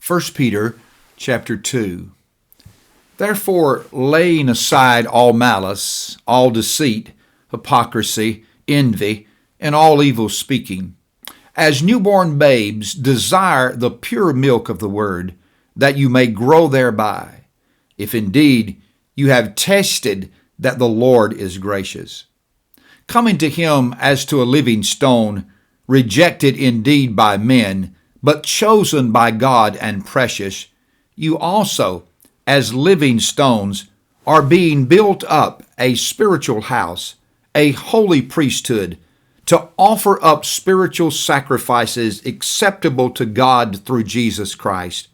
1 Peter chapter 2. Therefore, laying aside all malice, all deceit, hypocrisy, envy, and all evil speaking, as newborn babes desire the pure milk of the word, that you may grow thereby, if indeed you have tested that the Lord is gracious. Coming to him as to a living stone, rejected indeed by men, but chosen by God and precious, you also, as living stones, are being built up a spiritual house, a holy priesthood, to offer up spiritual sacrifices acceptable to God through Jesus Christ.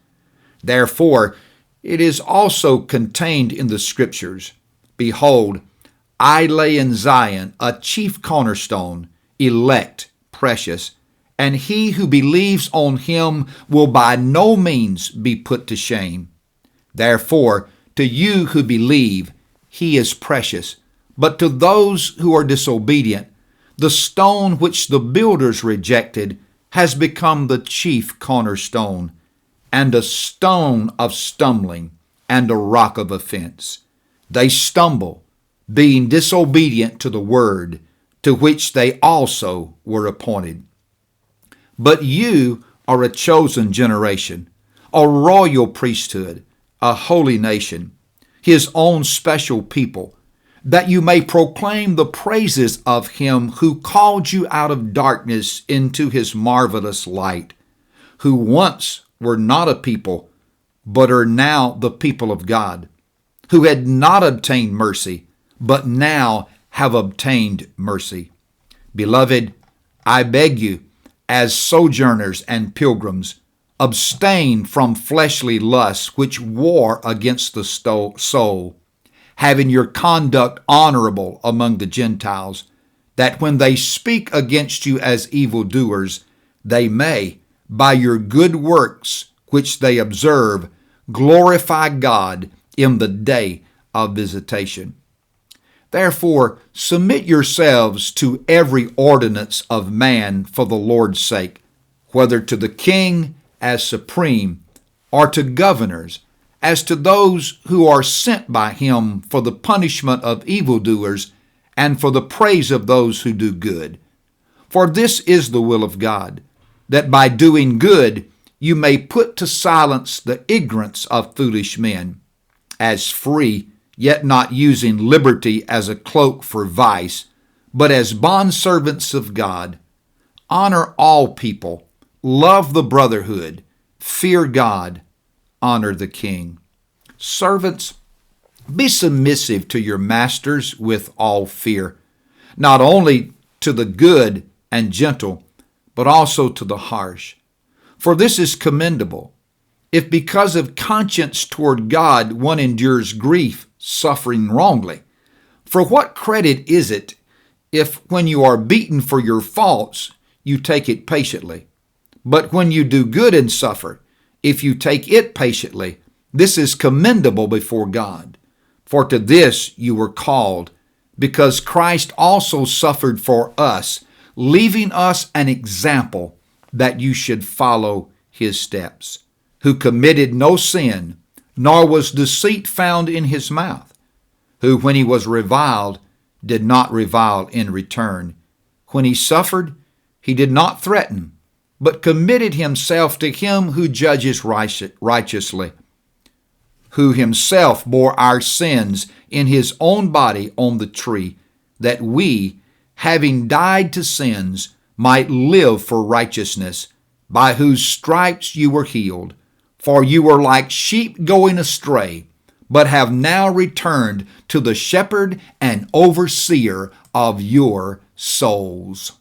Therefore, it is also contained in the Scriptures, Behold, I lay in Zion a chief cornerstone, elect, precious, and he who believes on him will by no means be put to shame. Therefore, to you who believe, he is precious. But to those who are disobedient, the stone which the builders rejected has become the chief cornerstone, and a stone of stumbling, and a rock of offense. They stumble, being disobedient to the word, to which they also were appointed. But you are a chosen generation, a royal priesthood, a holy nation, his own special people, that you may proclaim the praises of him who called you out of darkness into his marvelous light, who once were not a people, but are now the people of God, who had not obtained mercy, but now have obtained mercy. Beloved, I beg you, as sojourners and pilgrims, abstain from fleshly lusts which war against the soul, having your conduct honorable among the Gentiles, that when they speak against you as evildoers, they may, by your good works which they observe, glorify God in the day of visitation. Therefore, submit yourselves to every ordinance of man for the Lord's sake, whether to the king as supreme, or to governors, as to those who are sent by him for the punishment of evildoers and for the praise of those who do good. For this is the will of God, that by doing good you may put to silence the ignorance of foolish men, as free, yet not using liberty as a cloak for vice, but as bondservants of God. Honor all people, love the brotherhood, fear God, honor the king. Servants, be submissive to your masters with all fear, not only to the good and gentle, but also to the harsh. For this is commendable, if because of conscience toward God one endures grief, suffering wrongly. For what credit is it if when you are beaten for your faults, you take it patiently? But when you do good and suffer, if you take it patiently, this is commendable before God. For to this you were called, because Christ also suffered for us, leaving us an example that you should follow his steps, who committed no sin, nor was deceit found in his mouth, who when he was reviled, did not revile in return. When he suffered, he did not threaten, but committed himself to him who judges righteously, who himself bore our sins in his own body on the tree, that we, having died to sins, might live for righteousness, by whose stripes you were healed. For you were like sheep going astray, but have now returned to the shepherd and overseer of your souls.